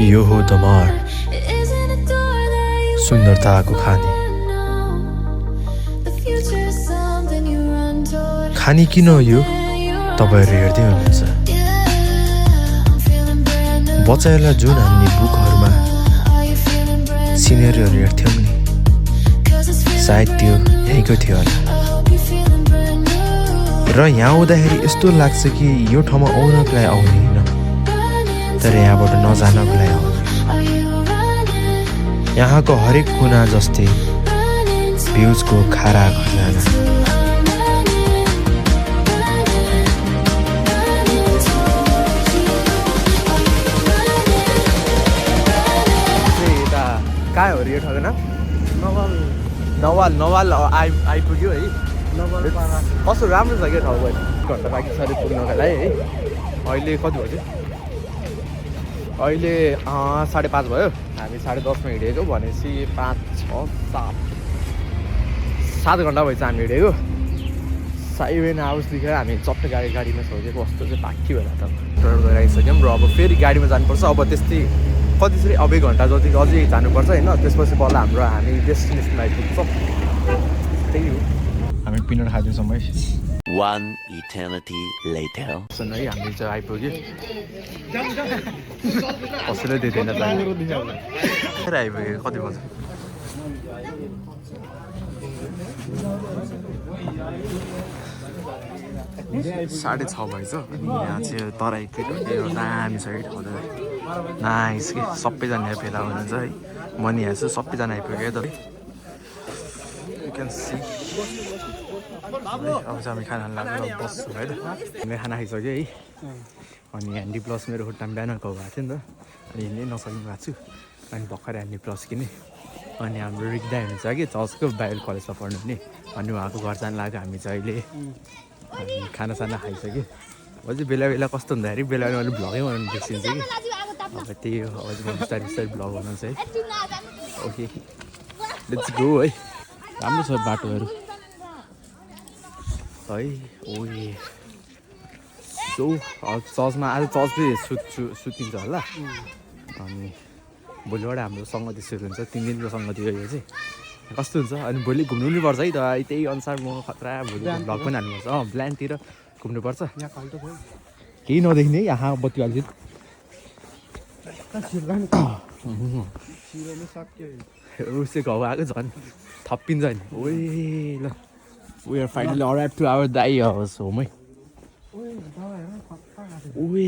यो हो दमार सुन्दरताको खानी खानी किन हो यो तपाईहरु हेर्दै हुनुहुन्छ बच्चाहरूलाई जुन हामीले बुकहरुमा सिनेरीहरु हेर्थ्यौं नि सायद त्यो यहीँको थियो होला र यहाँ आउँदाखेरि यस्तो लाग्छ कि यो ठाउँमा आउनको लागि आउने हैन तर यहाँबाट नजानको लागि आउने यहाँको हरेक कुना जस्तै भ्यूजको खारा खजाना कहाँ हो यो ठगना नवाल आइपुग्यो है कस्तो राम्रो छ क्या ठाउँ घन्टा बाँकी छ पुग्नको लागि है अहिले कति बज्यो अहिले 5:30 भयो हामी 10:30मा हिँडेको भनेपछि 5, 6, 7 घन्टा भएछ हामी हिँडेको 7 आवर्स देखेर हामी चट्ट गाडीमा सोचेको कस्तो चाहिँ बाँकी भएर त गएर आइसक्यौँ र अब फेरि गाडीमा जानुपर्छ अब त्यस्तै कति चाहिँ अब 1 घन्टा जति अझै जानुपर्छ होइन त्यसपछि बल्ल हामी डेस्टिनेसनमा आइपुग्छौँ त्यही हो हामी पिनट खाँदैछौँ है One eternity later. सुन है हामी चाहिँ आइपुग्यो कसैले दिँदैन फेरि आइपुग्यो कति बज्यो 6:30 भएछ अनि यहाँ चाहिँ तराईको यो दामी छ है ठाउँ नाइस कि सबैजना भेला हुनुहुन्छ है म नि यहाँ चाहिँ सबैजना आइपुग्यो है त यु क्यान सी अब चाहिँ हामी खाना लाग्यो बस्छु है त हामीले खाना खाइसक्यो है अनि ह्यान्डी प्लस मेरो खुट्टामा ब्यानर भएको थियो नि त अनि हिँड्नै नसकिनु भएको छु अनि भर्खर ह्यान्डी प्लस किने अनि हाम्रो रिक्दा हुनुहुन्छ कि चर्चको बाइबल कलेजमा पढ्नु नि अनि उहाँको घर जानु लाग्यो हामी चाहिँ अहिले अनि खानासाना खाइसक्यो अब चाहिँ बेला बेला कस्तो हुँदाखेरि बेला बेला मैले भ्लगै बनाउनु देखिन्छ कि अब त्यही हो अब चाहिँ बिस्तारै भ्लग बनाउँछ है ओके लेट्स गो है राम्रो छ बाटोहरू है ओए सो चर्चमा आज चर्च चाहिँ सुतिन्छ होला अनि भोलिबाट हाम्रो सङ्गति सुरु हुन्छ 3 दिनको सङ्गति हो यो चाहिँ कस्तो हुन्छ अनि भोलि घुम्नु पनि पर्छ है त त्यही अनुसार म खतरा भोलि भ्लग पनि हाल्नुपर्छ प्लानतिर घुम्नुपर्छ केही नदेख्ने यहाँ बत्ती हाल्छ उसै घाउ आएको झन् थप्पिन्छ नि ओए ल We are finally arrived to our Dai house home. ओए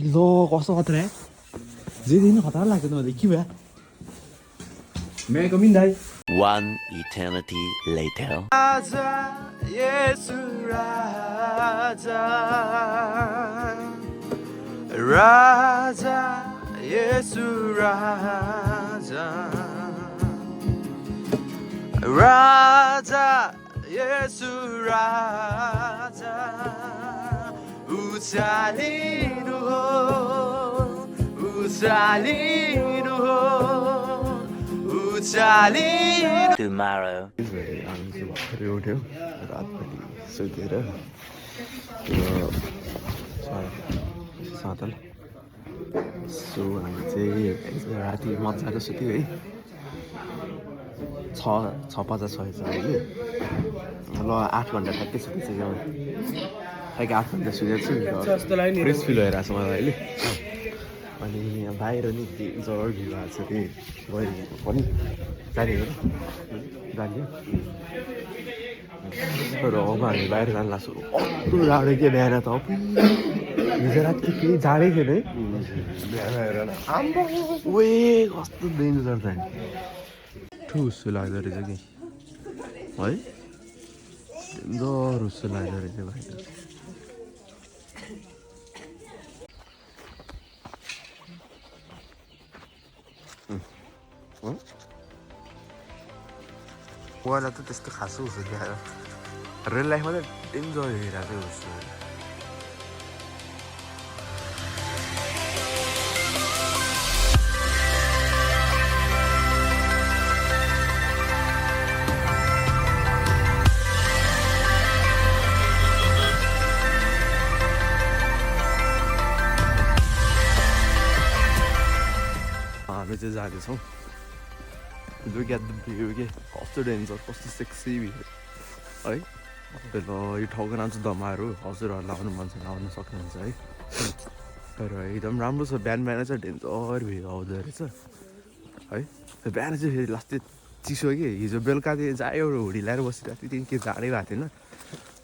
ल कस्तो खतरा है जे दिन खतरा लाग्छ त के भयो मे कम इन दाइ One eternity later. राजा येशू राजा राजा येशू राजा राजा येशू राजा उचालिनु हो उचालिनु हो उचालिनु Tomorrow. भर्खरै उठ्यो रातपट्टि सुतेर सातल सो हामी चाहिँ राति मजाको सुत्यो है 6:50 छ अहिले ल 8 घन्टा ठ्याक्कै सुतिसक्यो ठ्याक्कै 8 घन्टा सुतेको छु फ्रेस फिल भइरहेको छ मलाई अहिले अनि बाहिर नि डेन्जर भ्यू भएको छ कि गइरहेको पनि जाने हो जाने र अब हामी बाहिर जानु लाग्छौँ कस्तो जाडो के बिहान त हिजो राति केही जाडै थिएन है आम्बो ओए कस्तो डेन्जर छ ठुसो लाग्दो रहेछ कि है डेन्जर जस्तो लाग्दो रहेछ बाहिर मलाई त त्यस्तो खासो हुन्छ क्या रियल लाइफमा त डेन्जर हेरिरहेको जस्तो हामी चाहिँ जाँदैछौँ Look at the view के कस्तो डेन्जर कस्तो सेक्सी भ्यू है ल यो ठाउँको नाम चाहिँ दमाहरू हजुरहरूलाई आउनु मन छ आउनु सक्नुहुन्छ है तर एकदम राम्रो छ बिहान बिहान चाहिँ डेन्जर भ्यू आउँदो रहेछ है बिहान चाहिँ फेरि लास्टै चिसो कि हिजो बेलुका चाहिँ जहाँ एउटा हुडी ल्याएर बसिरहेको थियो त्यहाँदेखि के जाडै भएको थिएन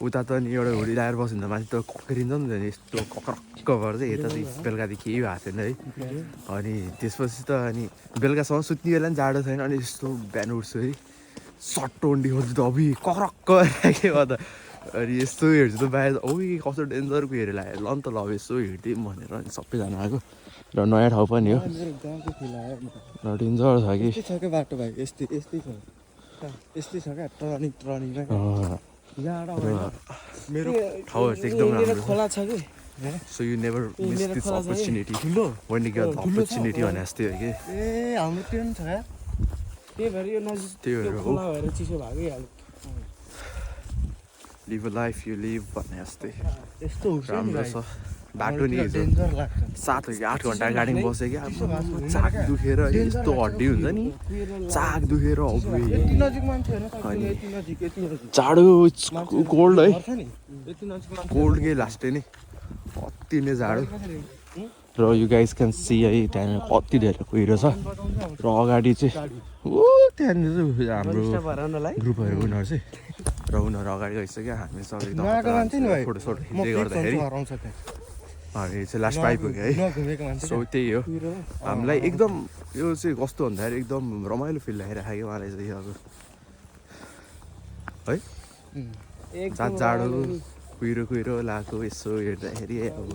उता त अनि एउटा हुडी ल्याएर बस्यो भने त माथि त कक्रिन्छ नि त यस्तो कक्रक्क गर्दै यता चाहिँ बेलुकादेखि केही भएको थिएन है अनि त्यसपछि त अनि बेलुकासम्म सुत्ने बेला पनि जाडो छैन अनि यस्तो बिहान उठ्छु है सर्ट टोन्डी खोज्छु त अबि कक्रक्क के गर्दा अनि यस्तो हेर्छु त बाहिर ओइ कस्तो डेन्जरको हेरेर लाग्यो ल नि त ल यसो हिँड्दै भनेर अनि सबैजना आएको र नयाँ ठाउँ पनि हो र डेन्जर छ कि बाटो भाइ यस्तै छ क्या टर्निङमा मेरो ठाउँहरू चाहिँ एकदम राम्रो खोला छ कि so you never miss this opportunity when you get the opportunity भने जस्तै हो कि ए हाम्रो त्यो पनि छ क्या त्यही भएर यो नजिक त्यो खोला भएर चिसो भएकै हाल live a life you live भने जस्तै यस्तो हुन्छ राम्रो छ बाटो नि हिजो डेन्जर लाग्छ 7 हो कि 8 घन्टा गाडीमा बसेँ कि अब चाक दुखेर यस्तो हड्डी हुन्छ नि चाक दुखेर यति नजिक मान्छे हेर्न यति नजिक जाडो कोल्ड है यति नजिक मान्छे कोल्ड के लास्टै नै कति नै जाडो र यु गाइज क्यान सी है त्यहाँनिर कति धेरै कुहिरो छ र अगाडि चाहिँ ऊ त्यहाँनिर चाहिँ हाम्रो ग्रुपहरू उनीहरू चाहिँ र उनीहरू अगाडि गइसक्यो हामी सबै फोटो सोटो खिच्दै गर्दाखेरि हामी चाहिँ लास्ट आइपुग्यो है सो त्यही हो हामीलाई एकदम यो चाहिँ कस्तो भन्दाखेरि एकदम रमाइलो फिल लागिरहेको क्या उहाँलाई चाहिँ अब है जाडो कुहिरो लागेको यसो हेर्दाखेरि अब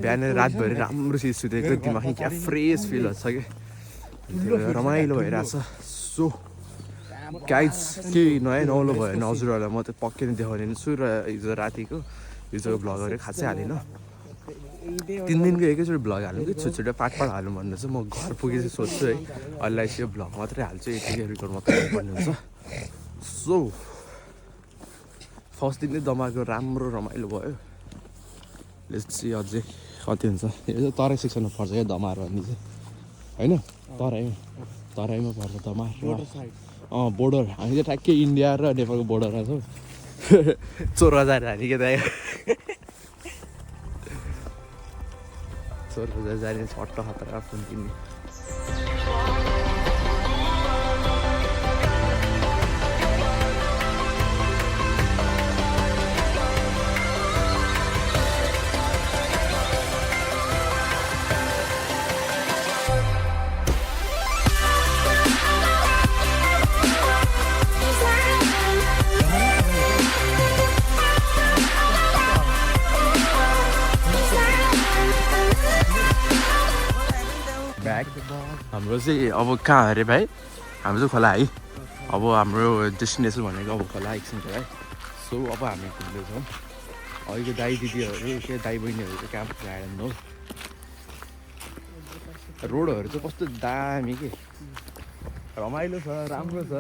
बिहान रातभरि राम्रो सिट सुतेको दिमागमा क्या फ्रेस फिल हुन्छ कि रमाइलो भइरहेछ सो गाइज के नयाँ नौलो भयो भने हजुरहरूलाई म त पक्कै नै देखाउने छु र हिजो रातिको हिजोको भ्लगहरू खासै हालेन 3 दिनको एकैचोटि भ्लग हाल्नु कि छोटो पार्ट हाल्नु भन्दा चाहिँ म घर पुगेपछि सोध्छु है अहिले चाहिँ यो भ्लग मात्रै हाल्छु यतिकै रेकर्ड मात्रै भन्ने हुन्छ सो फर्स्ट दिन चाहिँ दमाको राम्रो रमाइलो भयो लेट्स सी अझै कति हुन्छ यो चाहिँ तराई सेक्सनमा पर्छ क्या दमार भन्ने चाहिँ होइन तराईमा पर्छ दमार बोर्डर हामी चाहिँ ठ्याक्कै इन्डिया र नेपालको बोर्डरमा छौँ 4000 हानि के दाइ 4000 जाने छट्ट खतरा फोन किन्ने हाम्रो चाहिँ अब कहाँ अरे भाइ हाम्रो चाहिँ खोला है अब हाम्रो डेस्टिनेसन भनेको अब खोला एकछिन है सो अब हामी घुम्दैछौँ अहिलेको दाइ दिदीहरू के दाइ बहिनीहरू चाहिँ कहाँ पुऱ्याएन हो रोडहरू चाहिँ कस्तो दामी के रमाइलो छ राम्रो छ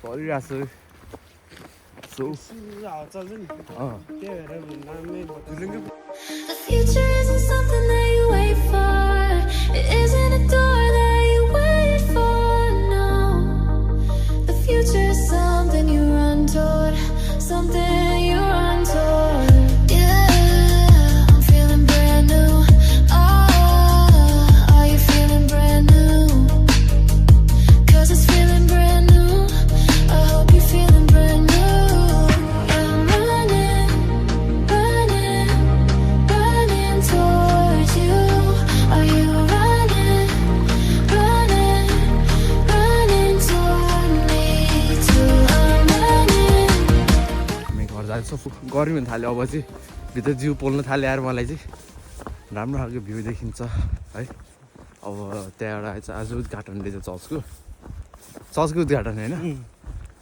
चलिरहेको छ It isn't a door that you wait for, no. The future is something you run toward, something you run toward. Yeah, I'm feeling brand new. Oh, गर्मी हुन थाल्यो अब चाहिँ भित्र जिउ पोल्न थाल्यो यार मलाई चाहिँ राम्रो खालको भ्यू देखिन्छ है अब त्यहाँबाट चाहिँ आज उद्घाटन रहेछ चर्चको उद्घाटन होइन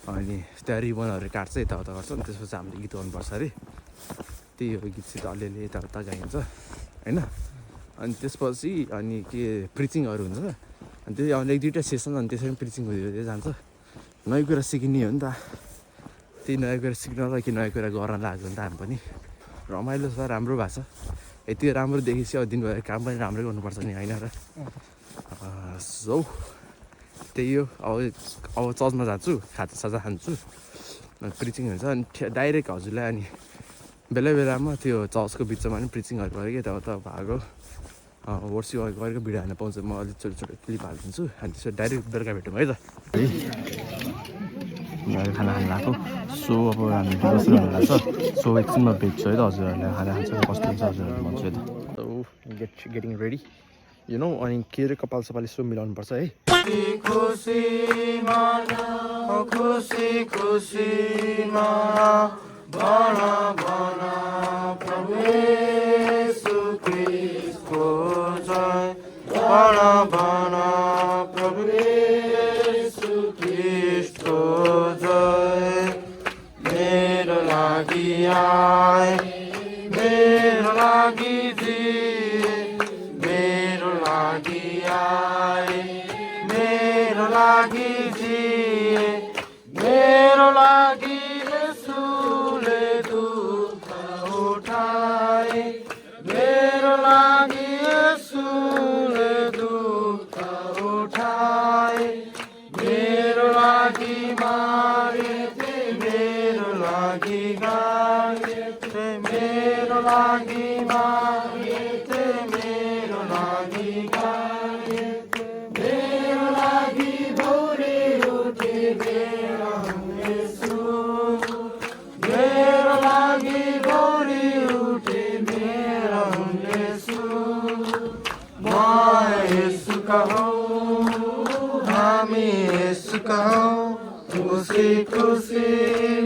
अनि त्यहाँ रिबनहरू काट्छ यताउता गर्छ अनि त्यसपछि हामीले गीत गाउनुपर्छ अरे त्यही हो गीतसित अलिअलि यताउता गाइन्छ होइन अनि त्यसपछि अनि के प्रिचिङहरू हुन्छ अनि त्यही अनि 1-2टा सेसन अनि त्यसरी प्रिचिङ हुँदै जान्छ नयाँ कुरा सिक्ने हो नि त त्यही नयाँ कुरा सिक्नलाई कि नयाँ कुरा गर्न लाग्छ नि त हामी पनि रमाइलो छ राम्रो भएको छ यति राम्रो देखेपछि अब दिनभरि काम पनि राम्रै गर्नुपर्छ नि होइन र सो त्यही हो अब चर्चमा जान्छु खाजा खान्छु अनि प्रिचिङ हुन्छ अनि डाइरेक्ट हजुरलाई अनि बेला बेलामा त्यो चर्चको बिचमा पनि प्रिचिङहरू गरेको यताउता भएको वर्षी गरेको भिडियो हाल्न पाउँछ म अलिक छोटो क्लिप हालिदिन्छु अनि त्यसो डाइरेक्ट बेलुका भेटौँ है त खाना खानु लाग्यो सो अब हामी बसेर हुनु लाग्छ सो एकछिनमा भेट्छु है त हजुरहरूलाई खाना खान्छ कस्तो हुन्छ हजुरहरूले भन्छु है त so getting ready you know अनि के अरे कपाल सपाल यसो मिलाउनु पर्छ है खुसी भना भना प्रभु येशू ख्रीष्टको जय भना भना प्रभु येशू ख्रीष्टको जय मेरो लागि आए मेरो लागि जिए मेरो लागि आए मेरो लागि जिए मेरो लागि मेरो लागि यसुले दुःख उठाए मेरो लागि मारे मेरो लागि गाए मेरो लागि मारे मेरो लागि गाए मेरो लागि भौरे उठे मेरो यसु मेरो लागि भौरे उठे मेरो हामी यसुका हौ खुसी खुसी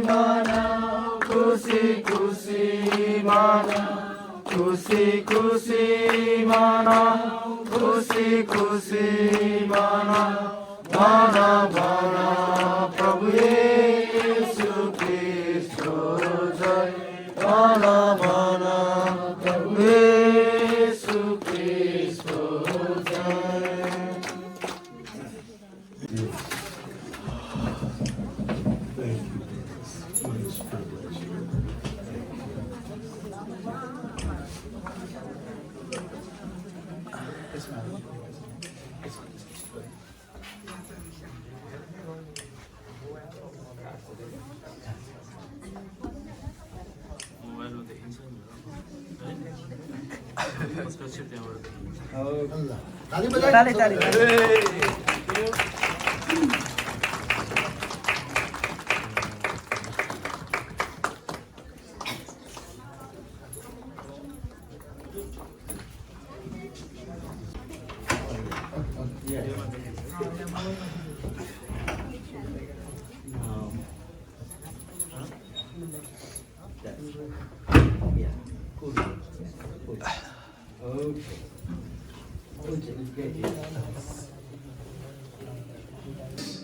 मनाऊ खुसी खुसी मनाऊ खुसी खुसी मनाऊ खुसी खुसी मनाऊ भना भना प्रभु येशू ख्रीष्टको जय भना भना प्रभु येशू ख्रीष्टको जय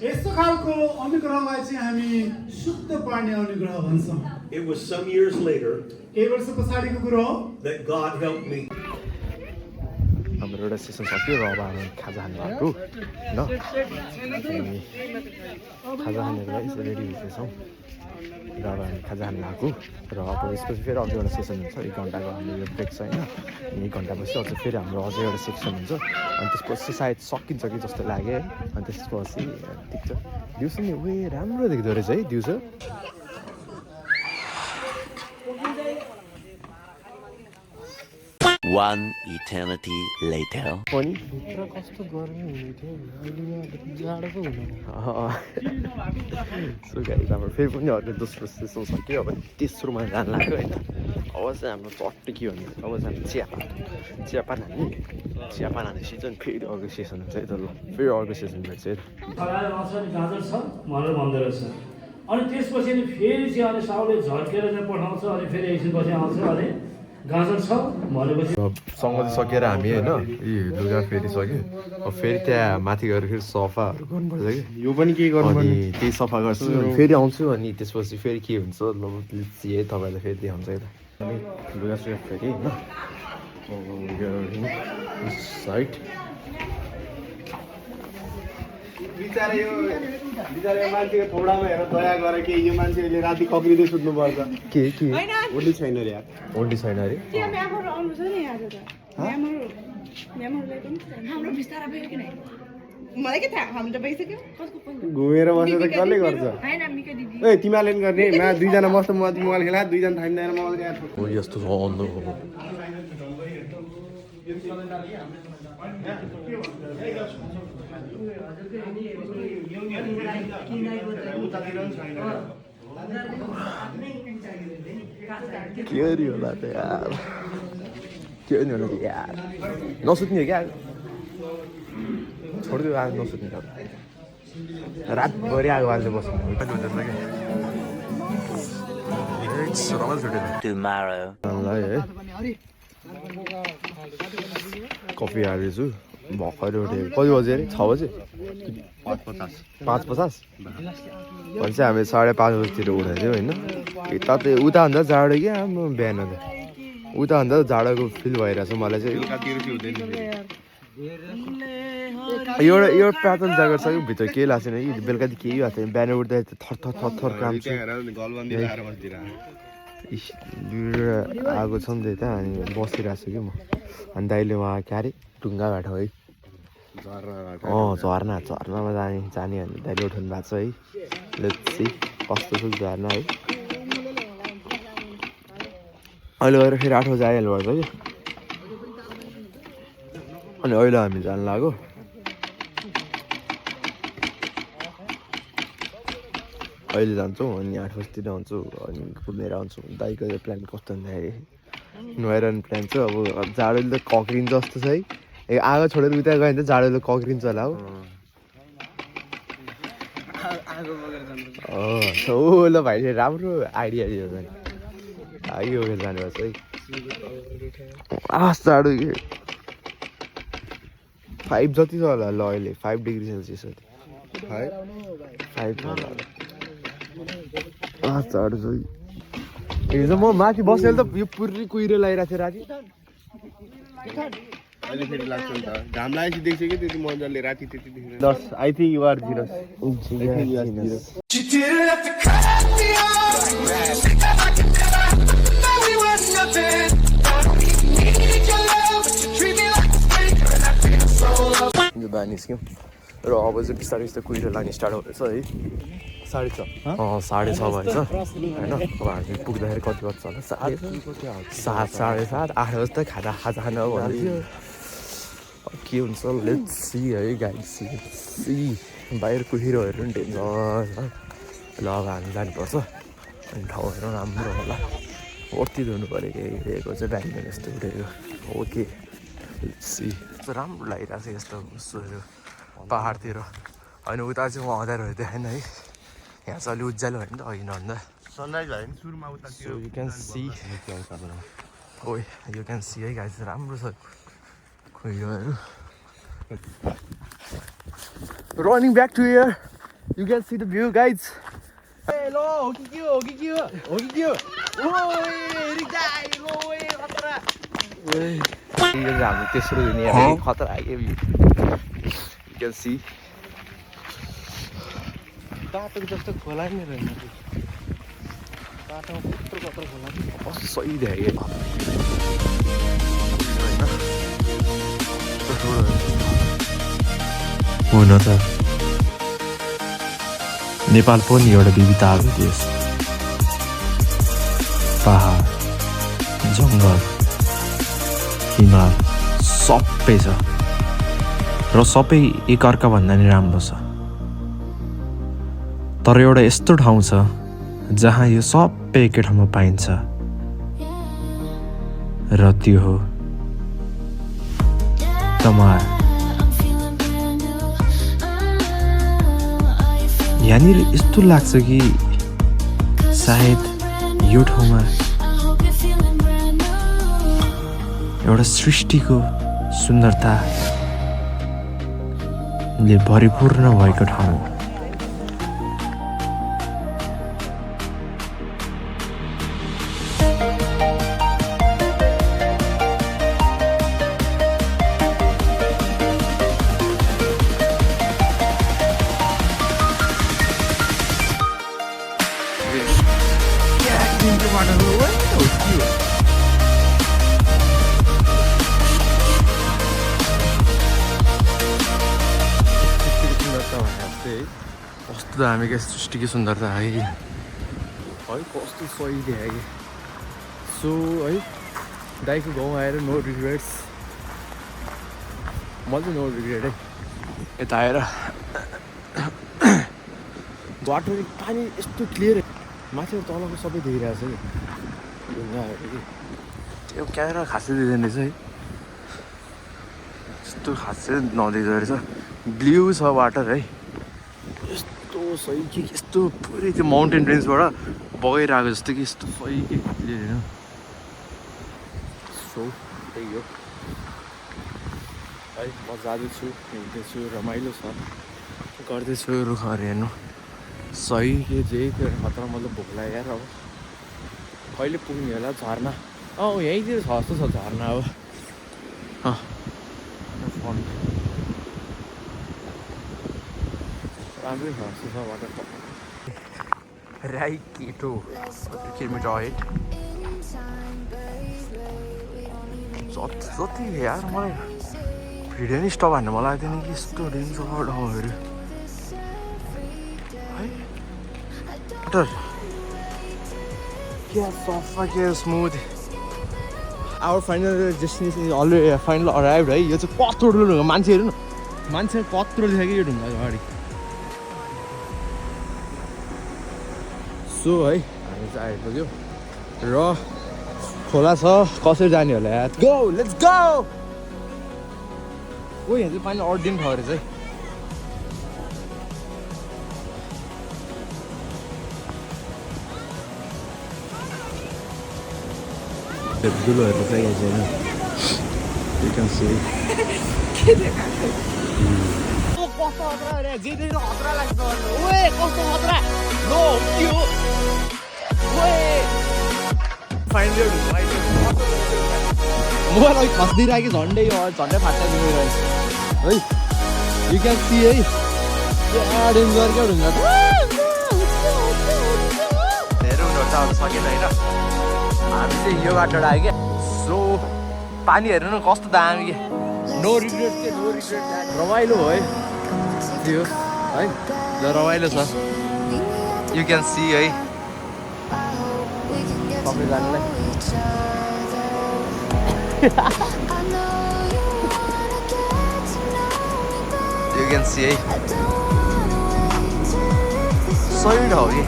यस्तो खालको अनुग्रहलाई चाहिँ हामी शुद्ध पार्ने अनुग्रह भन्छौँ। It was some years later केही वर्ष पछाडिको कुरो हो that God helped me. हाम्रो एउटा सेसन सक्यो र अब हामी खाजा खानु भएको होइन अनि खाजा खानेको लागि रेडी हुँदैछौँ र अब हामी खाजा खानु लाग्यो र अब यसपछि फेरि अझै एउटा सेसन हुन्छ 1 घन्टाको हाम्रो यो ब्रेक छ होइन अनि 1 घन्टापछि अझै फेरि हाम्रो अझै एउटा सेक्सन हुन्छ अनि त्यसपछि सायद सकिन्छ कि जस्तो लाग्यो है अनि त्यसपछि ठिक छ दिउँसो नि उयो राम्रो देख्दो रहेछ है दिउँसो One eternity later. पनि भित्र कस्तो गर्मी हुने थियो अहिले जाडो पो हुने सो गाइस हाम्रो फेरि पनि अर्को दोस्रो सेसन सक्यो अब तेस्रोमा जानु लाग्यो होइन अब चाहिँ हाम्रो चट्टी के भन्ने अब चाहिँ चियापान हान्ने सिजन फेरि अर्को सेसन हुन्छ है त ल फेरि अर्को सेसन भेट्छ है गाजर छ भनेर भन्दो रहेछ अनि त्यसपछि अनि फेरि चाहिँ अनि साउले झर्केर चाहिँ पठाउँछ अनि फेरि एकछिनपछि आउँछ अनि गाजर छ भनेपछि सङ्गति सकेर हामी होइन यी लुगा फेरिसक्यो अब फेरि त्यहाँ माथि गएर फेरि सफाहरू गर्नुपर्छ कि यो पनि के गर्नु अनि त्यही सफा गर्छु अनि फेरि आउँछु अनि त्यसपछि फेरि के हुन्छ ल है तपाईँलाई फेरि देखाउँछ यता अनि लुगा सुगा फेरि होइन साइड बिचारा यो मान्छेको थोडामा हेर दया गरेर के यो मान्छेले राति कक्रिँदै सुत्नुपर्छ के ओली छैन रे यार ओन्ली छैन अरे घुमेर बसेर त कसले गर्छ ए तिमीहरूले पनि गर्ने मा दुईजना मस्त मोबाइल खेला दुईजना थामिँदैन म यस्तो छ अन्त के अरे होला त यार के नि होला यार नसुत्ने क्या छोडिदियो आज नसुत्ने रातभरि आगो बाल्दै बस्नु रमाइलो छुट्यो Tomorrow. है कफी हालेछु भर्खरै उठेको कति बजे अरे 6 बजे 5:50 भन्छ हामी 5:30 बजीतिर उठेको थियौँ होइन यता त उता भन्दा जाडो क्या म बिहान त उता भन्दा जाडोको फिल भइरहेछ मलाई चाहिँ एउटा प्याटर्न ज्याकेट छ कि भित्र केही लाग्छ कि बेलुका त केही भएको थिएन बिहान उठ्दा थर काम आएको छ नि त यता अनि बसिरहेको छु कि म अनि दाइले उहाँ के अरे ढुङ्गा घाटो है झर्नामा जाने भने दाइले उठाउनु भएको छ है लेट्स सी कस्तो छ झर्ना है अहिले गएर फेरि 8 बजी आइहाल्नुपर्छ कि अनि अहिले हामी जानु लाग्यो अहिले जान्छौँ अनि 8 बजीतिर आउँछु अनि घुमेर आउँछु दाइको प्लान कस्तो हुन्छ नुहाइरहने प्लान छ अब जाडोले त कक्रिन्छ जस्तो छ है ए आगो छोडेर उता गयो भने त जाडोले कक्रिन्छ होला हो ल भाइले राम्रो आइडिया दियो भने आगे बोकेर जानुपर्छ है जाडो के 5 जति छ होला ल अहिले 5 डिग्री सेल्सियस हो 5 होला जाडो छ हिजो म माथि बसेर त यो पुरै कुहिरो लगाइरहेको थिएँ राति अहिले फेरि लाग्छ नि त घाम लागेपछि देख्छ कि त्यति मजाले राति त्यति देख्छ 10 I think you are zero यो बानी निस्क्यौँ र अब चाहिँ बिस्तारै बिस्तारै कुहिरो लाग्ने स्टार्ट हुँदैछ है 6:30 6:30 भएछ होइन अब हामी पुग्दाखेरि कति बज्छ होला 7 7:30 8 बजी त खाजा खानु भन्दै थियो के हुन्छ लेट्स सी है गाइस सी बाहिर कुहिरोहरू पनि डेन्जर ल अब हामी जानुपर्छ अनि ठाउँहरू राम्रो होला ओर्ती धुनु पऱ्यो कि हिँडेको चाहिँ ब्याङ्क जस्तो उठेको ओके लेट्स सी राम्रो लागिरहेको छ यस्तो उसोहरू पाहाडतिर होइन उता चाहिँ म अँध्यारो देखेन है यहाँ चाहिँ अलि उज्यालो होइन नि त अघि नभन्दा सनराइज भयो नि सुरुमा उता यु क्यान सी ओए यु क्यान सी है गाइस राम्रो छ खुइरोहरू running back to here you can see the view guys ल हो कि के हाम्रो तेस्रो दुनियाँ खतरा आयो भ्यू यु क्यान सी बाटोको जस्तो खोला नि रहेन बाटोमा कत्रो खोला सही देखेँ हुन त नेपाल पनि एउटा विविधताको देश पहाड जङ्गल हिमाल सबै छ र सबै एकअर्काभन्दा नि राम्रो छ तर एउटा यस्तो ठाउँ छ जहाँ यो सबै एकै ठाउँमा पाइन्छ र त्यो हो तमार यहाँनिर यस्तो लाग्छ कि सायद यो ठाउँमा एउटा सृष्टिको सुन्दरताले भरिपूर्ण भएको ठाउँ हो। कस्तो दामी क्या सृष्टिको सुन्दरता है कस्तो सही देखायो कि सो है दाइको गाउँ आएर नो रिग्रेट्स म चाहिँ नो रिग्रेट है यता आएर बाटो पानी यस्तो क्लियर माथि तलको सबै देखिरहेको छ कि ढुङ्गाहरू कि त्यो क्यामेरा खासै दिँदैन रहेछ है यस्तो खासै नदेख्दो रहेछ ब्लू छ वाटर है यस्तो सही कि यस्तो पुरै त्यो माउन्टेन रेन्जबाट बगाइरहेको जस्तो कि यस्तो सही के क्लियर होइन सो त्यही हो है म जाँदैछु हिँड्दैछु रमाइलो छ गर्दैछु रुखहरू हेर्नु सही के जे त्यो खतरा मतलब भोक लाग्यो यार अब कहिले पुग्ने होला झर्ना यहीँतिर छ जस्तो छ झर्ना अब राम्रै छ जस्तो छ वाटरफल राई केटो किलोमिटर हेड जति यार मलाई भिडियो नि स्टप हान्नु मलाई लाग्दैन कि यस्तो डेन्जर ठाउँहरू है वाटर क्या सफा क्या smooth our final destination already final arrive है यो चाहिँ कत्रो ठुलो ढुङ्गा मान्छे हेर्नु न मान्छे कत्रो देखायो कि यो ढुङ्गा अगाडि सो है हामी चाहिँ आइपुग्यो र खोला छ कसरी जाने होला यार गो लेट्स गो ओ यहाँ चाहिँ पानी अड्डिने ठाउँ रहेछ है ठुलोहरू चाहिँ यहाँ छैन you can see कस्तो खतरा अरे जे देख्नु खतरा लाग्छ ओए कस्तो खतरा लो के हो ओए फाइनली मोबाइल अलिक खस्दिरहेको कि झन्डै फाट्टा दिनु है यु क्यान सी है क्या डेन्जर क्या ढुङ्गा धेरै उनीहरू त अब सकेन होइन हामी चाहिँ यो बाटोबाट आयो क्या सो पानी हेर्नु न कस्तो दामी क्या नो रिग्रेट के नो रिग्रेट रमाइलो हो है त्यो है ल रमाइलो छ यु क्यान सी है सबैजनालाई यु क्यान सी है सही ठाउँ कि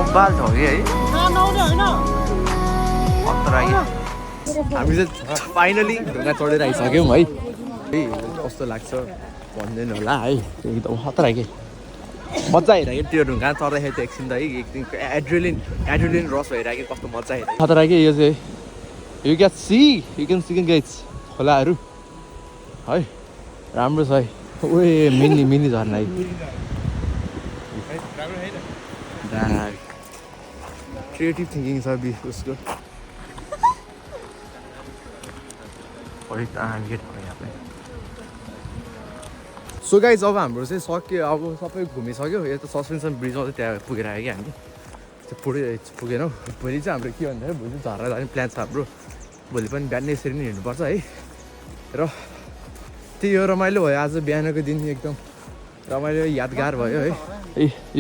ओबाल ठाउँ कि है खतरा कि हामी चाहिँ फाइनली ढुङ्गा चढेर आइसक्यौँ है कस्तो लाग्छ भन्दैन होला है एकदम खतरा कि मजा आइरहेको त्यो ढुङ्गा चढ्दाखेरि त एकछिन त है एकदिन एड्रेलिन रस भइरहेको कस्तो मजा आइरहेको खतरा कि यो चाहिँ यु क्यान सी गाइस खोलाहरू है राम्रो छ है ओए मिनी झर्ना है क्रिएटिभ थिङ्किङ छ उसको सो गाइज अब हाम्रो चाहिँ सक्यो अब सबै घुमिसक्यो यता सस्पेन्सन ब्रिज आउँछ त्यहाँ पुगेर आयो कि हामी त्यो पुगेनौँ भोलि चाहिँ हाम्रो के भन्दाखेरि भोलि झर्ना जाने प्लान छ हाम्रो भोलि पनि बिहान यसरी नै हिँड्नुपर्छ है र त्यही हो रमाइलो भयो आज बिहानको दिन एकदम रमाइलो यादगार भयो है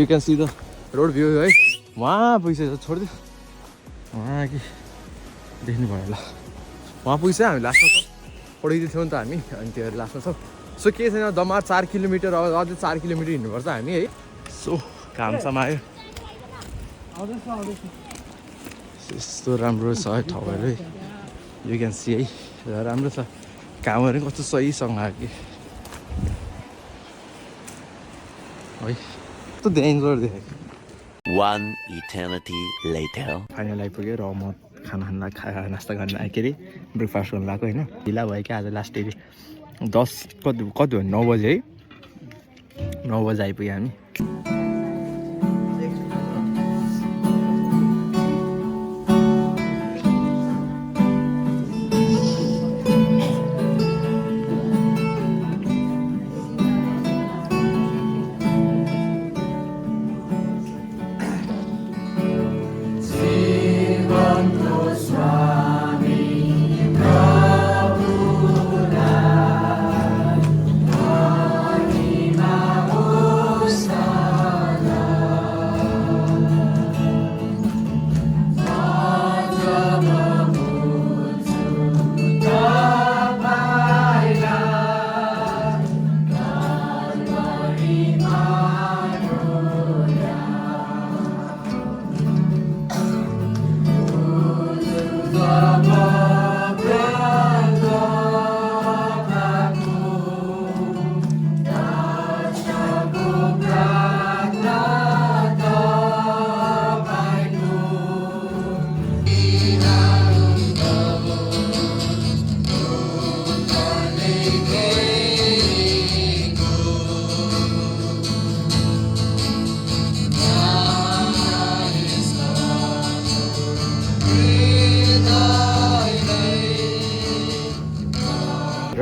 you can see the road view है वहाँ पुगिसक्यो छोडिदियो वहाँ कि देख्नु भयो ल वहाँ पुगिसक्यो हामी लास्टमा पढिदिएको थियौँ नि त हामी अनि त्यो लास्टमा छ सो के छैन दमा 4 किलोमिटर अझै 4 किलोमिटर हिँड्नुपर्छ हामी है सो घामसम्म आयो यस्तो राम्रो छ ठाउँहरू है यु क्यान सी है राम्रो छ घामहरू कस्तो सहीसँग आयो कि है कस्तो डेन्जर देखेको One eternity later. फाइनल आइपुग्यो र म नास्ता गर्न के अरे ब्रेकफास्ट गर्नु लाग्यो होइन ढिला भयो क्या आज लास्ट डे 10 कति भयो 9 बजे है 9 बजे आइपुग्यो हामी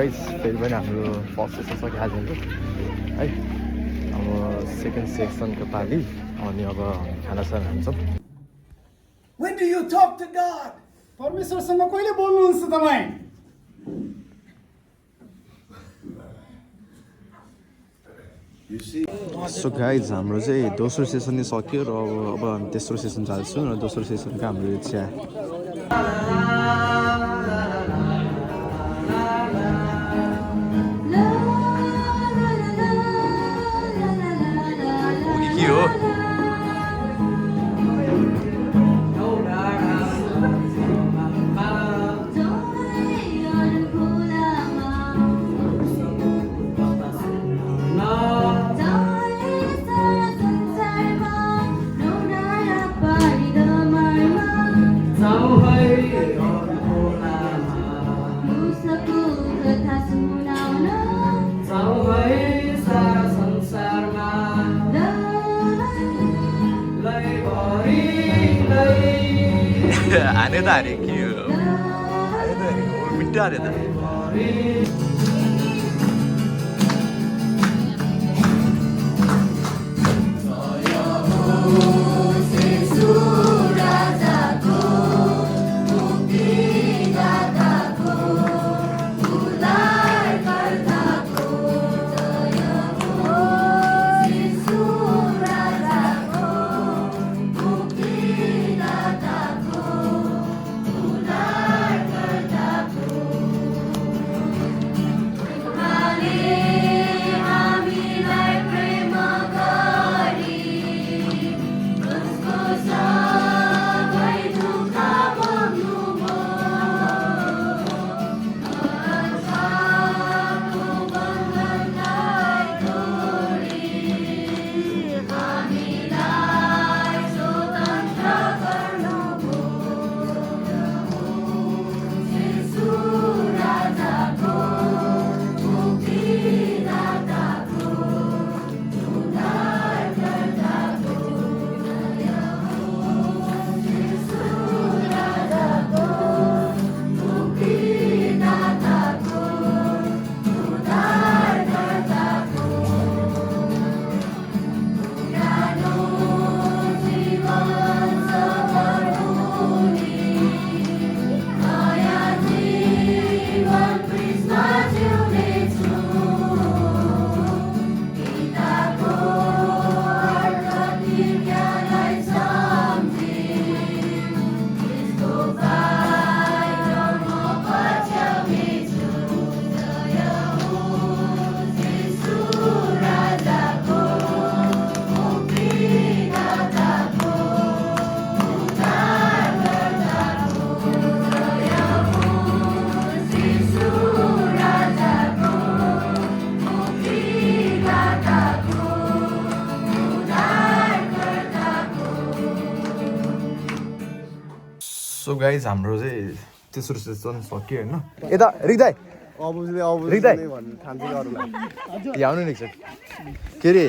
गाइस फेरि पनि हाम्रो फर्स्ट सेसन सक्यो आजको है अब सेकेन्ड सेक्सनको पालि अनि अब खानासाना खान्छौँ When do you talk to God? परमेश्वरसँग कहिले बोल्नुहुन्छ तपाईँ? सो गाइज हाम्रो चाहिँ दोस्रो सेसन नै सक्यो र अब हामी तेस्रो सेसन जाँदैछौँ र दोस्रो सेसनको हाम्रो यो चिया के हो हाने त हाने के हो हाने त हाने मिठो हाने त सो गाइज हाम्रो चाहिँ तेस्रो सेसन सक्यो होइन यता रिक्दाई रिक्दाई आउनु नि के अरे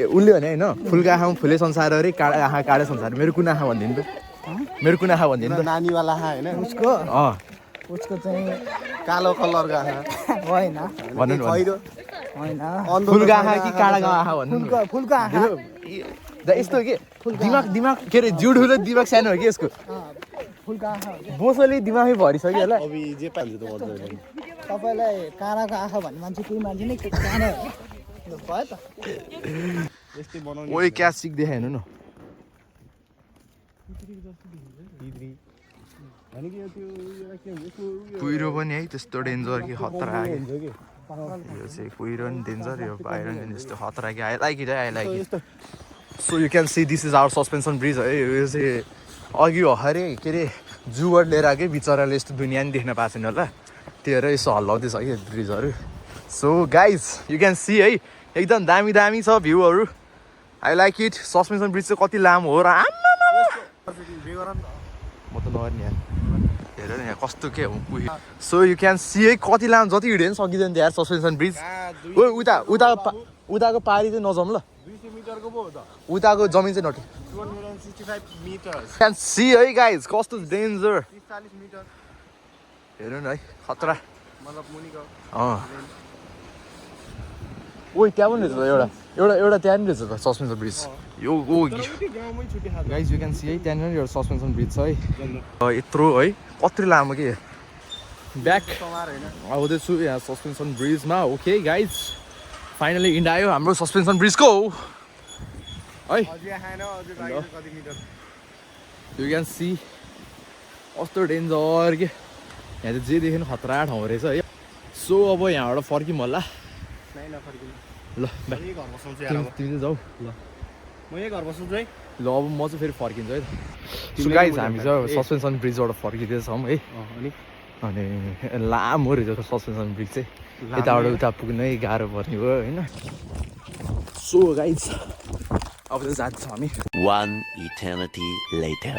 उसले भने होइन फुलका आँखा फुले संसार अरे काँडा आँखा काँडा संसार मेरो कुन आँखा भनिदिनु त मेरो कुन आँखा भनिदिनु त नानीवाला आँखा होइन उसको चाहिँ कालो कलरको आँखा होइन भन्नु न खैरो होइन फुलका आँखा कि काँडाको आँखा भन्नु न फुलको आँखा यस्तो के दिमाग के अरे जिउ ठुलो दिमाग सानो हो कि यसको फुलको आँखा बोसोले दिमागै भरिसक्यो होला अब जे पाइन्छ त मजाले तपाईँलाई काँडाको आँखा भन्ने मान्छे कोही मान्छे नै काँडा भयो त यस्तै बनाउने ओइ क्या सिक्दै हेर्नु न कुहिरो पनि है त्यस्तो डेन्जर कि खतरा यो चाहिँ कुहिरो नि डेन्जर यो बाहिर नि त्यस्तो खतरा कि I like it I like it so you can see this is our suspension bridge है यो चाहिँ अघि हरे के अरे जुबाट लिएर आएकै बिचराले यस्तो दुनियाँ नि देख्न पाएको छैन होला त्यही भएर यसो हल्लाउँदैछ कि ब्रिजहरू so guys you can see है एकदम दामी दामी छ भ्यूहरू I like it suspension bridge चाहिँ कति लामो हो र आम्मा म त नगर्ने यहाँ हेर न यहाँ कस्तो के हो सो यु क्यान सी है कति लामो जति हिँड्यो नि सकिँदैन यार सस्पेन्सन ब्रिज ओ उताको पारी चाहिँ नजाउँ ल 200 मिटरको पो हो त उताको जमिन चाहिँ नटे 265 मिटर्स क्यान सी है गाइज कस्तो डेन्जर 40 मिटर हेर्नु न है खतरा मतलब मुनिको ओइ त्यहाँ पनि रहेछ एउटा त्यहाँ पनि रहेछ त सस्पेन्सन ब्रिज यो गाउँमै छुट्टी खान्छ गाइज यु क्यान सी है त्यहाँनिर एउटा सस्पेन्सन ब्रिज छ है यत्रो है कति लामो के ब्याक आउँदैछु यहाँ सस्पेन्सन ब्रिजमा ओके गाइज फाइनली इन्ड आयो हाम्रो सस्पेन्सन ब्रिजको है यु क्यान सी कस्तो डेन्जर के यहाँ चाहिँ जे देख्नु खतरा ठाउँ रहेछ है सो अब यहाँबाट फर्किम होला ल तिमी चाहिँ जाऊ ल म यही घर बस्छु है ल अब म चाहिँ फेरि फर्किन्छु है सो गाइज हामी चाहिँ सस्पेन्सन ब्रिजबाट फर्किँदैछौँ है अनि लामो रहेछ सस्पेन्सन ब्रिज चाहिँ यताबाट उता पुग्नै गाह्रो पर्ने हो होइन सो गाइज अब चाहिँ जान्छौँ हामी One eternity later.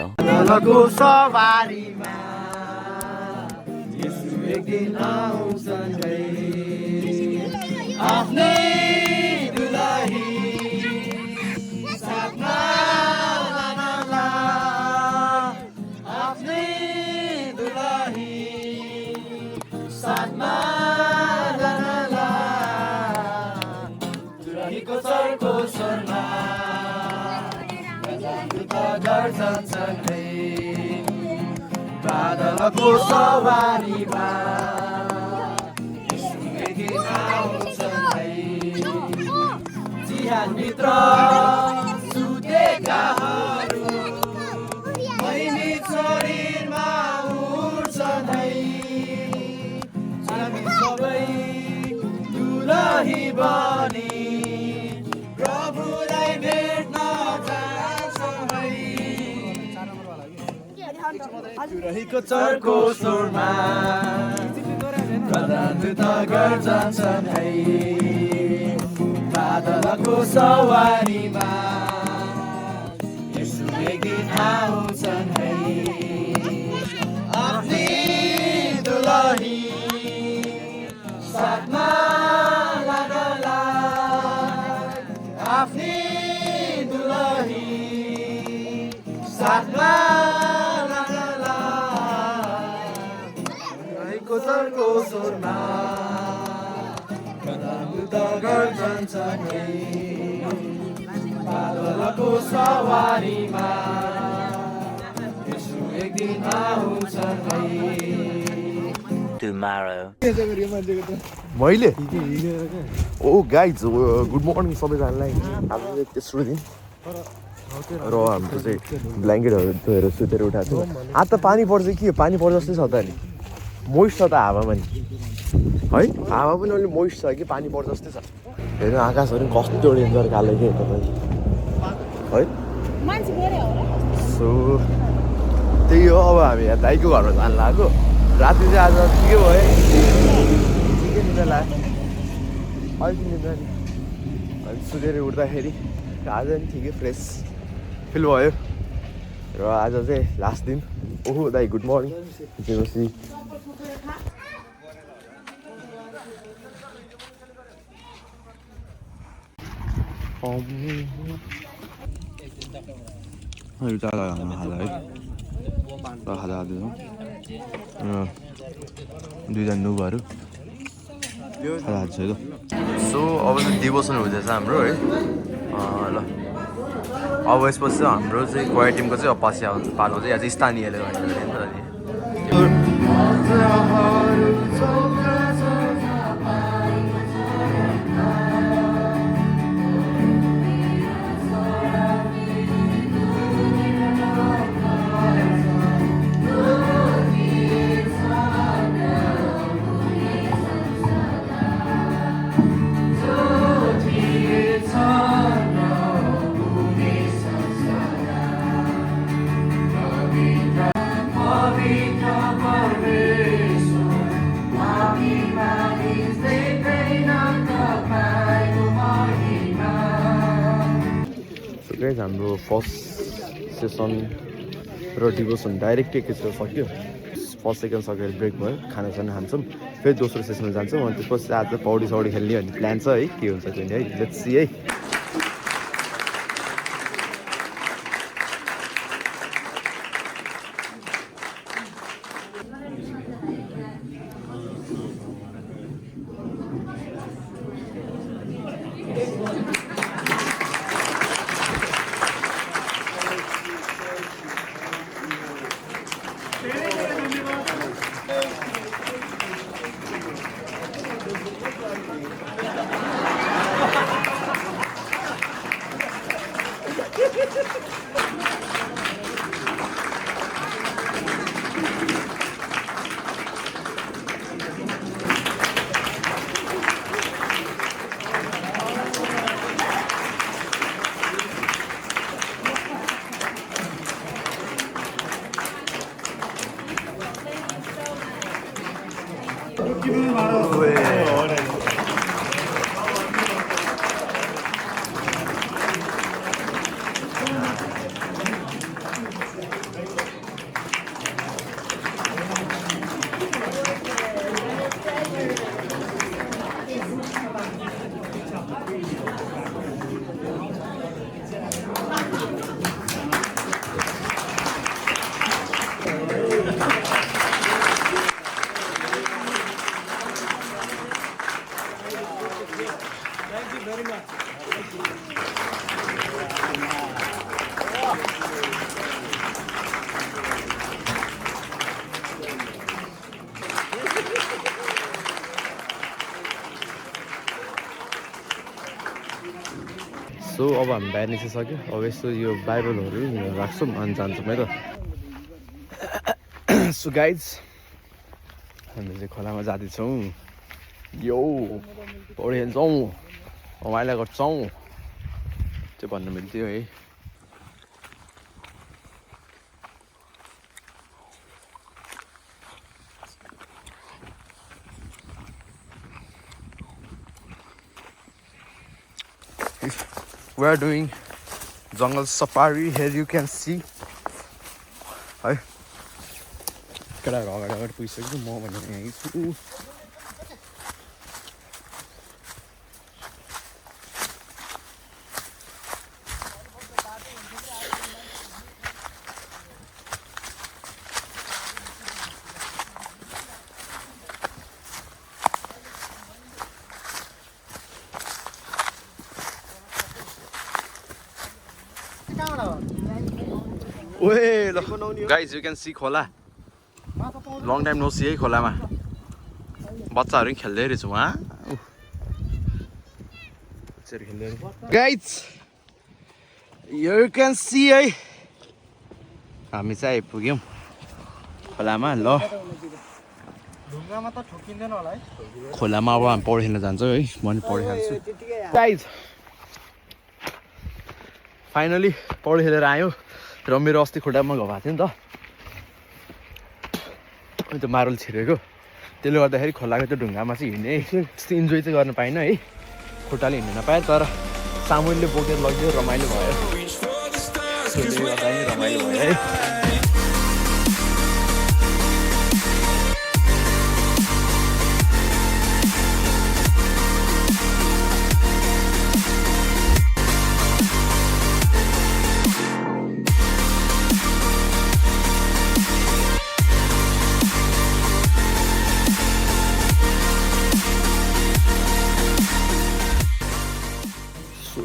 बादलको सवारीमा चिहानभित्र सुतेकाहरू मैनी शरीरमा उड्छन् है हामी सबै दुलही बनी प्रभुलाई भेट्न जान्छौँ है रहेको चर्को स्वरमा प्रधानता गर्छन् है बादलको सवारीमा यसो एक दिन आउँछन् है आफ्नै दुलही साथमा लागला आफ्नै दुलही साथमा चर्को स्वरमा प्रधानता गर्छन् है बादलको सवारीमा यसो एक दिन आउँछन् है Tomorrow. मैले ओ गाइज गुड मर्निङ सबैजनालाई आज चाहिँ तेस्रो दिन र हाम्रो चाहिँ ब्ल्याङ्केटहरू धोएर सुतेर उठाएको थियो आज त पानी पर्छ के पानी पर्छ जस्तै छ त नि मोइस्ट छ त हावा पनि है हावा पनि अलिक मोइस्ट छ कि पानी पर्छ जस्तै छ हेर्नु आकाशहरू पनि कस्तो डेन्जर कालो के तपाईँ है सो त्यही हो अब हामी यहाँ दाइको घरमा जानु लाग्यो राति चाहिँ आज ठिकै भयो ठिकै निद्रा लाग्यो अलिक निद्रा नि अनि सुतेर उठ्दाखेरि आज नि ठिकै फ्रेस फिल भयो र आज चाहिँ लास्ट दिन ओहो दाइ गुड मर्निङ जेसी दुईजना नुबहरू सो अब चाहिँ डिभोसन हुँदैछ हाम्रो है ल अब यसपछि चाहिँ हाम्रो चाहिँ क्वाइ टिमको चाहिँ पछि आउँछ पालो चाहिँ यहाँ चाहिँ स्थानीयले हाम्रो फर्स्ट सेसन र डिभोसन डाइरेक्ट एकैचोटि सक्यो फर्स्ट सेकेन्ड सकेर ब्रेक भयो खानासाना खान्छौँ फेरि दोस्रो सेसनमा जान्छौँ अनि त्यसपछि आज पौडी सौडी खेल्ने भन्ने प्लान छ है के हुन्छ त्यो है लेट्स सी है सो अब हामी बाहिर निस्किसक्यो अब यस्तो यो बाइबलहरू राख्छौँ अनि जान्छौँ है त सो गाइज हामी चाहिँ खोलामा जाँदैछौँ यो पौडी खेल्छौँ रमाइलो गर्छौँ त्यो भन्नु मिल्थ्यो है We are doing jungle safari. Here you can see. Hi. Kada raga puisakyo mo bhanne छु Wait, guys, you can see खोला. Long time no see है खोलामा. बच्चाहरु खेल्दै रहेछ वहाँ. Guys, you can see है. हामी चाहिँ पुग्यौं खोलामा ल. ढुङ्गामा त ठोकिँदैन होला है. खोलामा अब हामी पौडी खेल्न जान्छौँ है. म पनि पौडी खेल्छु. Guys, फाइनली पौडी खेलेर आयो. र मेरो अस्ति खुट्टामा घाउ भएको थियो नि त अनि त्यो मार्बल छिरेको त्यसले गर्दाखेरि खोलाको त्यो ढुङ्गामा चाहिँ हिँड्ने त्यस्तो इन्जोय चाहिँ गर्न पाइनँ है खुट्टाले हिँड्न नपाएँ तर सामुनले बोकेर लग्यो रमाइलो भयो त्यसले गर्दा नि रमाइलो भयो है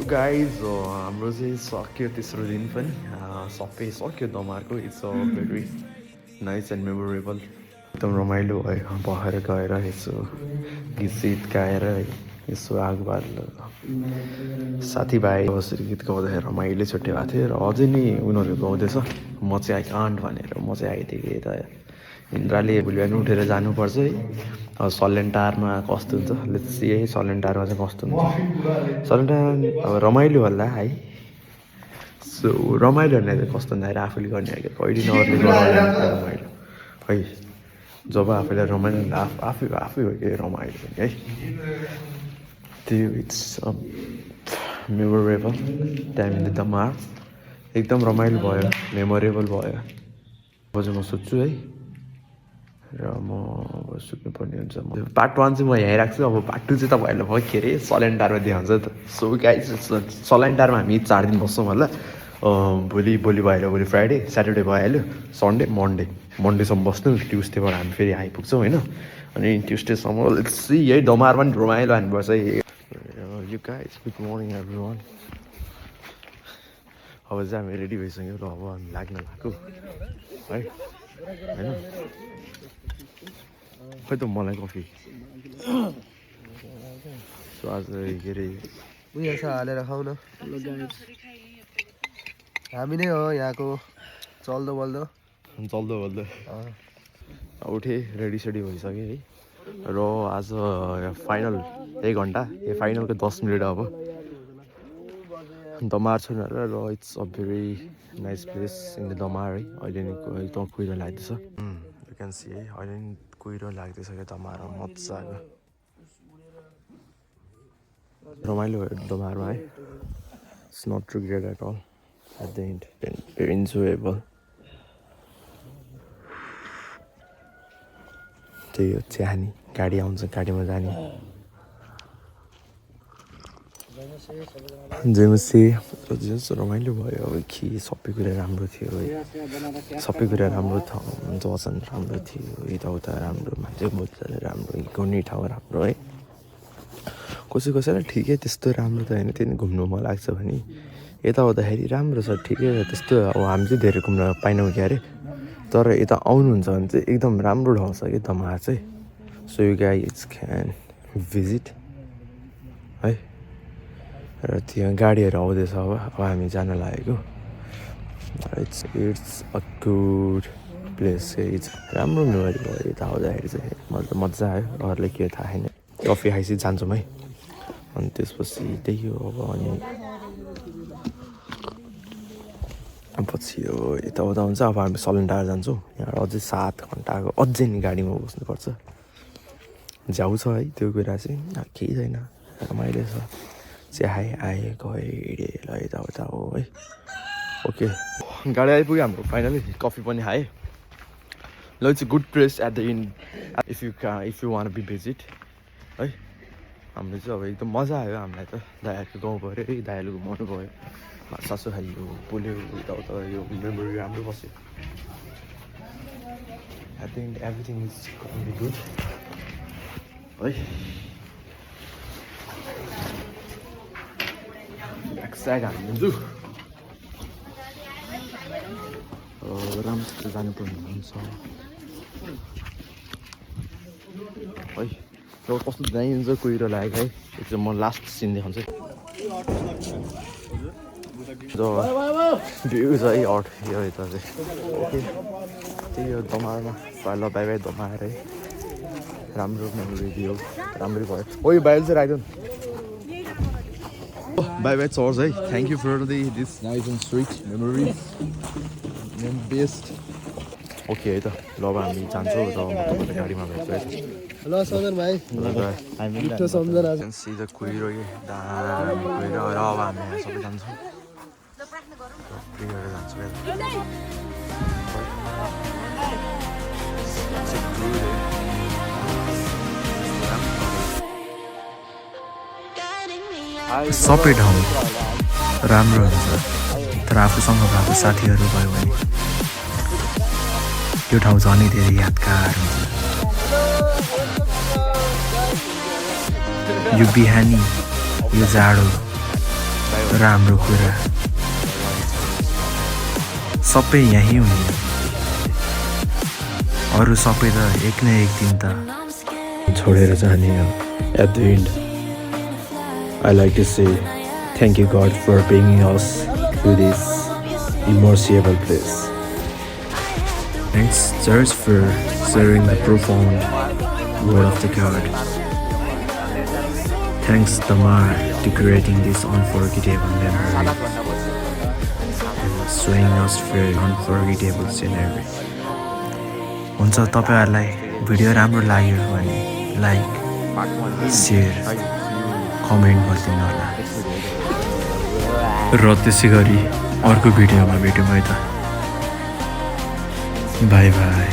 गाइज हाम्रो चाहिँ सक्यो तेस्रो दिन पनि सबै सक्यो दमारको it's a very nice and memorable एकदम रमाइलो भयो बसेर गएर यसो गीत सित गाएर यसो आगो बाल्नु साथीभाइ बसेर गीत गाउँदाखेरि रमाइलो छुट्टै भएको थियो र अझै नि उनीहरू गाउँदैछ म चाहिँ कान्ट भनेर म चाहिँ आइदिएँ यता इन्द्राले भोलि बिहान उठेर जानुपर्छ है सल्यानटारमा कस्तो हुन्छ लेट्स सी है सल्यानटारमा चाहिँ कस्तो हुन्छ सल्यानटार अब रमाइलो होला है सो रमाइलो भन्ने चाहिँ कस्तो हुँदाखेरि आफूले गर्ने आएको कहिले नगर्ने रमाइलो है जब आफूलाई रमाइलो आफै हो कि रमाइलो भने है त्यो it's memorable time in the Damar एकदम रमाइलो भयो मेमोरेबल भयो अब चाहिँ म सोध्छु है र म सुत्नुपर्ने हुन्छ पार्ट 1 चाहिँ म यहाँ राख्छु अब पार्ट 2 चाहिँ तपाईँहरूलाई भयो के अरे सल्यानटारमा देखाउँछ त सो गाइस सल्यानटारमा हामी 4 दिन बस्छौँ होला भोलि भइहाल्यो भोलि फ्राइडे स्याटरडे भइहाल्यो सन्डे मन्डेसम्म बस्नु ट्युसडेबाट हामी फेरि आइपुग्छौँ होइन अनि ट्युसडेसम्म लेट्स सी है दमारमा पनि रमाइलो हान्नुपर्छ है you guys good morning everyone अब चाहिँ हामी रेडी भइसक्यौँ र अब हामी लाग्न लाग्यो है होइन खै त मलाई कफी सो आज के अरे उयो छ हालेर खाऊ न हामी नै हो यहाँको चल्दो बल्दो उठेँ रेडी सेडी भइसक्यो है र आज फाइनल 1 घन्टा फाइनलको 10 मिनट अब दमार छ र it's a very nice place in the Damar है अहिले नि एकदम कुहिरो लाग्दैछ यु क्यान सी है अहिले नि कुहिरो लाग्दैछ क्या दमारमा मजाको रमाइलो भयो दमारमा है it's not regret at all at the end very enjoyable त्यही हो चिहानी गाडी आउँछ गाडीमा जाने जेमसी रमाइलो भयो अब के सबै कुरा राम्रो थियो है सबै कुरा राम्रो जसन राम्रो थियो यताउता राम्रो मान्छे बोल्दा राम्रो घुम्ने ठाउँ राम्रो है कसैलाई ठिकै त्यस्तो राम्रो त होइन त्यही घुम्नु मन लाग्छ भने यता आउँदाखेरि राम्रो छ ठिकै त्यस्तो अब हामी चाहिँ धेरै घुम्न पाइनौँ क्या अरे तर यता आउनुहुन्छ भने चाहिँ एकदम राम्रो ठाउँ छ कि दमार चाहिँ so you guys can visit है र त्यहाँ गाडीहरू आउँदैछ अब हामी जान लागेको it's a good place it's राम्रो मेमोरी भयो यता आउँदाखेरि चाहिँ मजा आयो अरूलाई के थाहा छैन कफी खाइसि जान्छौँ है अनि त्यसपछि त्यही हो अब अनि पछि हो यताउता हुन्छ अब हामी सल्यानटार जान्छौँ यहाँ अझै 7 घन्टाको अझै नि गाडीमा बस्नुपर्छ झ्याउ छ है त्यो कुरा चाहिँ केही छैन रमाइलो छ चिहाइ आए गए हिँडे ल यताउता हो है ओके गाडी आइपुग्यो हाम्रो फाइनली कफी पनि खाएँ ल it's a good place at the end if you want be visit है हाम्रो चाहिँ अब एकदम मजा आयो हामीलाई त दायाहरूको गाउँ पऱ्यो है दायाले घुमाउनु भयो सासु खाइयो बोल्यो यताउता यो मेमोरी राम्रो बस्यो I think everything is going be good है एक्साइट हालिदिन्छु राम्रो जानुपर्ने हुन्छ है र कस्तो दाइन्छ कुहिरो लागेको है यो चाहिँ म लास्ट सिन देखाउँछु भ्यू छ है आउट यो यता चाहिँ ओके त्यही हो दमारमा ल बाई बाई दमाएर है राम्रो मेमोरी दियो राम्रै भयो ओ यो बाइल चाहिँ राख्दैन बाई बाई चर्च है thank you for this nice and sweet memory best okay है त ल अब हामी जान्छौँ र म तपाईँलाई गाडीमा भेट्छु है ल सदर भाइ मिठो सम्झना सिधा कुहिरो दामी कुहिरो र अब हामी सबै जान्छौँ प्रे गरेर जान्छु सबै ठाउँ राम्रो हुन्छ तर आफूसँग भएको साथीहरू भयो भने त्यो ठाउँ झनै धेरै यादगार हुन्छ यो बिहानी यो जाडो राम्रो कुरा सबै यहीँ हुने अरू सबै त एक न एक दिन त छोडेर जाने हो at the end I like to say thank you God for bringing us to this immersible place. Thanks Church for sharing the profound word of the God. Thanks Tamar to creating this unforgettable memory and showing us very unforgettable scenery. हुन्छ तपाईहरुलाई video राम्रो लाग्यो भने like share comment गरिदिनु होला र त्यसै गरी अर्को भिडियोमा भेटौँ है त बाई बाई